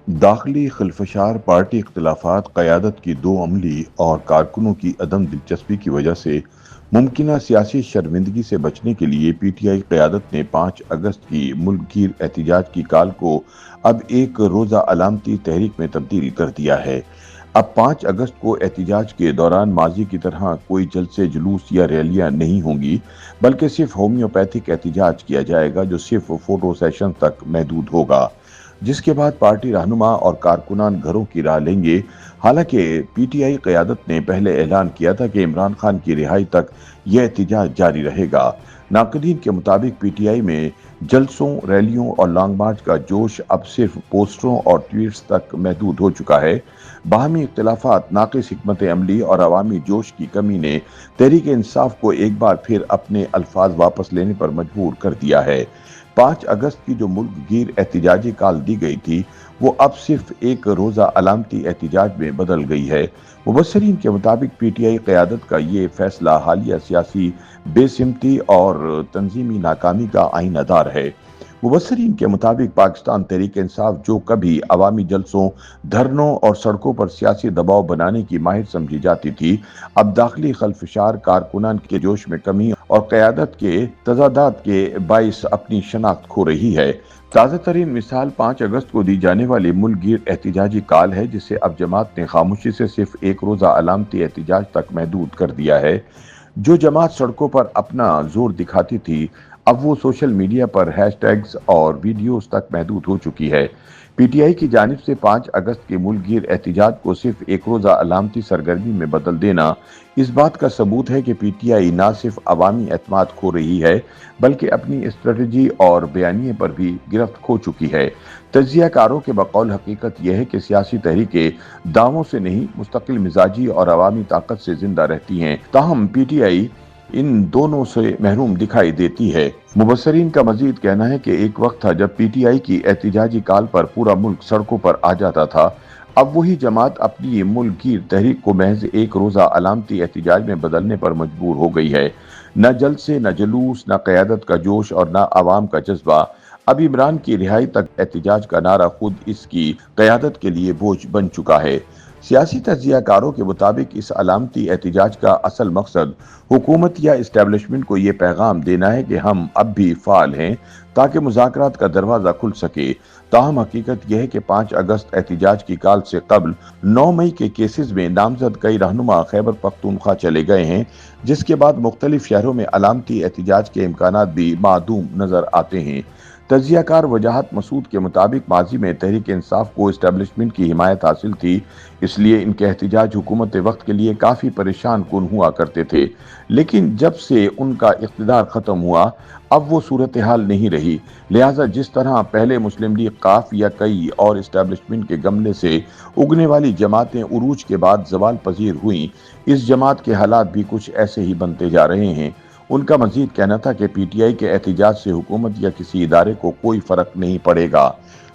داخلی خلفشار، پارٹی اختلافات، قیادت کی دو عملی اور کارکنوں کی عدم دلچسپی کی وجہ سے ممکنہ سیاسی شرمندگی سے بچنے کے لیے پی ٹی آئی قیادت نے 5 اگست کی ملک گیر احتجاج کی کال کو اب ایک روزہ علامتی تحریک میں تبدیل کر دیا ہے۔ اب 5 اگست کو احتجاج کے دوران ماضی کی طرح کوئی جلسے، جلوس یا ریلیاں نہیں ہوں گی، بلکہ صرف ہومیوپیتھک احتجاج کیا جائے گا جو صرف فوٹو سیشن تک محدود ہوگا، جس کے بعد پارٹی رہنما اور کارکنان گھروں کی راہ لیں گے۔ حالانکہ پی ٹی آئی قیادت نے پہلے اعلان کیا تھا کہ عمران خان کی رہائی تک یہ احتجاج جاری رہے گا۔ ناقدین کے مطابق پی ٹی آئی میں جلسوں، ریلیوں اور لانگ مارچ کا جوش اب صرف پوسٹروں اور ٹویٹس تک محدود ہو چکا ہے۔ باہمی اختلافات، ناقص حکمت عملی اور عوامی جوش کی کمی نے تحریک انصاف کو ایک بار پھر اپنے الفاظ واپس لینے پر مجبور کر دیا ہے۔ 5 اگست کی جو ملک گیر احتجاجی کال دی گئی تھی، وہ اب صرف ایک روزہ علامتی احتجاج میں بدل گئی ہے۔ مبصرین کے مطابق پی ٹی آئی قیادت کا یہ فیصلہ حالیہ سیاسی بے سمتی اور تنظیمی ناکامی کا آئینہ دار ہے۔ مبصرین کے مطابق پاکستان تحریک انصاف، جو کبھی عوامی جلسوں، دھرنوں اور سڑکوں پر سیاسی دباؤ بنانے کی ماہر سمجھی جاتی تھی، اب داخلی خلفشار، کارکنان کے جوش میں کمی اور قیادت کے تضادات کے باعث اپنی شناخت کھو رہی ہے۔ تازہ ترین مثال 5 اگست کو دی جانے والی ملک گیر احتجاجی کال ہے، جسے اب جماعت نے خاموشی سے صرف ایک روزہ علامتی احتجاج تک محدود کر دیا ہے۔ جو جماعت سڑکوں پر اپنا زور دکھاتی تھی، اب وہ سوشل میڈیا پر ہیش ٹیگز اور ویڈیوز تک محدود ہو چکی ہے۔ پی ٹی آئی کی جانب سے 5 اگست کے ملک گیر احتجاج کو صرف ایک روزہ علامتی سرگرمی میں بدل دینا اس بات کا ثبوت ہے کہ پی ٹی آئی نہ صرف عوامی اعتماد کھو رہی ہے، بلکہ اپنی اسٹریٹجی اور بیانیے پر بھی گرفت کھو چکی ہے۔ تجزیہ کاروں کے بقول حقیقت یہ ہے کہ سیاسی تحریکیں دعووں سے نہیں، مستقل مزاجی اور عوامی طاقت سے زندہ رہتی ہیں، تاہم پی ٹی آئی ان دونوں سے محروم دکھائی دیتی ہے۔ مبصرین کا مزید کہنا ہے کہ ایک وقت تھا جب پی ٹی آئی کی احتجاجی کال پر پورا ملک سڑکوں پر آ جاتا تھا۔ اب وہی جماعت اپنی ملک گیر تحریک کو محض ایک روزہ علامتی احتجاج میں بدلنے پر مجبور ہو گئی ہے۔ نہ جلسے، نہ جلوس، نہ قیادت کا جوش اور نہ عوام کا جذبہ۔ اب عمران کی رہائی تک احتجاج کا نعرہ خود اس کی قیادت کے لیے بوجھ بن چکا ہے۔ سیاسی تجزیہ کاروں کے مطابق اس علامتی احتجاج کا اصل مقصد حکومت یا اسٹیبلشمنٹ کو یہ پیغام دینا ہے کہ ہم اب بھی فعال ہیں، تاکہ مذاکرات کا دروازہ کھل سکے۔ تاہم حقیقت یہ ہے کہ 5 اگست احتجاج کی کال سے قبل 9 مئی کے کیسز میں نامزد کئی رہنما خیبر پختونخوا چلے گئے ہیں، جس کے بعد مختلف شہروں میں علامتی احتجاج کے امکانات بھی معدوم نظر آتے ہیں۔ تجزیہ کار وجاہت مسعود کے مطابق ماضی میں تحریک انصاف کو اسٹیبلشمنٹ کی حمایت حاصل تھی، اس لیے ان کے احتجاج حکومت وقت کے لیے کافی پریشان کن ہوا کرتے تھے، لیکن جب سے ان کا اقتدار ختم ہوا، اب وہ صورتحال نہیں رہی۔ لہٰذا جس طرح پہلے مسلم لیگ ق یا کئی اور اسٹیبلشمنٹ کے گملے سے اگنے والی جماعتیں عروج کے بعد زوال پذیر ہوئیں، اس جماعت کے حالات بھی کچھ ایسے ہی بنتے جا رہے ہیں۔ ان کا مزید کہنا تھا کہ پی ٹی آئی کے احتجاج سے حکومت یا کسی ادارے کو کوئی فرق نہیں پڑے گا۔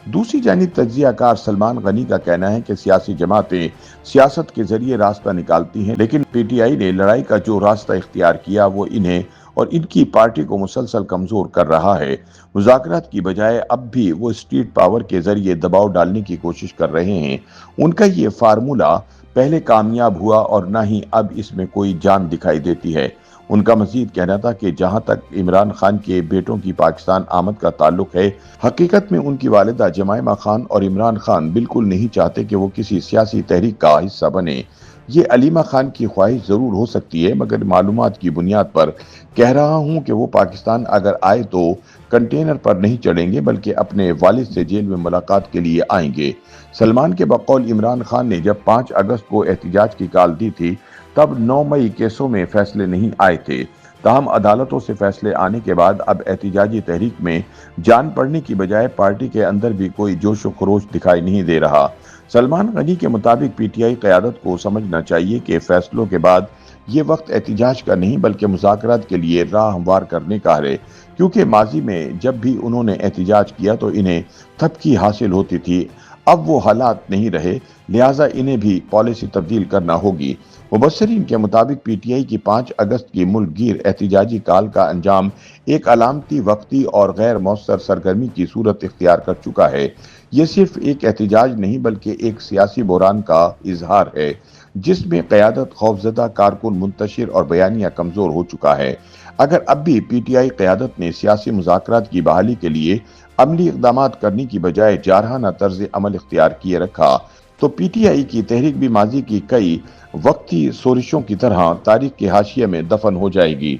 دوسری جانب تجزیہ کار سلمان غنی کا کہنا ہے کہ سیاسی جماعتیں سیاست کے ذریعے راستہ نکالتی ہیں، لیکن پی ٹی آئی نے لڑائی کا جو راستہ اختیار کیا وہ انہیں اور ان کی پارٹی کو مسلسل کمزور کر رہا ہے۔ مذاکرات کی بجائے اب بھی وہ اسٹریٹ پاور کے ذریعے دباؤ ڈالنے کی کوشش کر رہے ہیں۔ ان کا یہ فارمولہ پہلے کامیاب ہوا اور نہ ہی اب اس میں کوئی جان دکھائی دیتی ہے۔ ان کا مزید کہنا تھا کہ جہاں تک عمران خان کے بیٹوں کی پاکستان آمد کا تعلق ہے، حقیقت میں ان کی والدہ جمائمہ خان اور عمران خان بالکل نہیں چاہتے کہ وہ کسی سیاسی تحریک کا حصہ بنے۔ یہ علیمہ خان کی خواہش ضرور ہو سکتی ہے، مگر معلومات کی بنیاد پر کہہ رہا ہوں کہ وہ پاکستان اگر آئے تو کنٹینر پر نہیں چڑھیں گے، بلکہ اپنے والد سے جیل میں ملاقات کے لیے آئیں گے۔ سلمان کے بقول عمران خان نے جب 5 اگست کو احتجاج کی کال دی تھی، تب 9 مئی کیسوں میں فیصلے نہیں آئے تھے۔ تاہم عدالتوں سے فیصلے آنے کے بعد اب احتجاجی تحریک میں جان پڑنے کی بجائے پارٹی کے اندر بھی کوئی جوش و خروش دکھائی نہیں دے رہا۔ سلمان غنی کے مطابق پی ٹی آئی قیادت کو سمجھنا چاہیے کہ فیصلوں کے بعد یہ وقت احتجاج کا نہیں بلکہ مذاکرات کے لیے راہ ہموار کرنے کا ہے، کیونکہ ماضی میں جب بھی انہوں نے احتجاج کیا تو انہیں تھپکی حاصل ہوتی تھی۔ اب وہ حالات نہیں رہے، لہٰذا انہیں بھی پالیسی تبدیل کرنا ہوگی۔ مبصرین کے مطابق پی ٹی آئی کی 5 اگست کی ملک گیر احتجاجی کال کا انجام ایک علامتی، وقتی اور غیر مؤثر سرگرمی کی صورت اختیار کر چکا ہے۔ یہ صرف ایک احتجاج نہیں بلکہ ایک سیاسی بحران کا اظہار ہے جس میں قیادت خوفزدہ، کارکن منتشر اور بیانیہ کمزور ہو چکا ہے۔ اگر اب بھی پی ٹی آئی قیادت نے سیاسی مذاکرات کی بحالی کے لیے عملی اقدامات کرنے کی بجائے جارحانہ طرز عمل اختیار کیے رکھا تو پی ٹی آئی کی تحریک بھی ماضی کی کئی وقتی سورشوں کی طرح تاریخ کے حاشیے میں دفن ہو جائے گی۔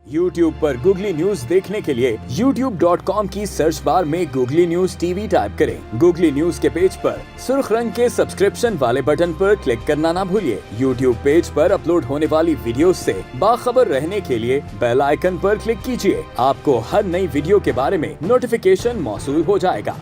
یوٹیوب پر گوگلی نیوز دیکھنے کے لیے youtube.com کی سرچ بار میں googly news T V type کریں۔ گوگلی نیوز کے پیج پر سرخ رنگ کے سبسکرپشن والے بٹن پر کلک کرنا نہ بھولیے۔ یوٹیوب پیج پر اپلوڈ ہونے والی ویڈیوز سے باخبر رہنے کے لیے بیل آئیکن پر کلک کیجیے۔ آپ کو ہر نئی ویڈیو کے بارے میں نوٹیفیکیشن موصول ہو جائے گا۔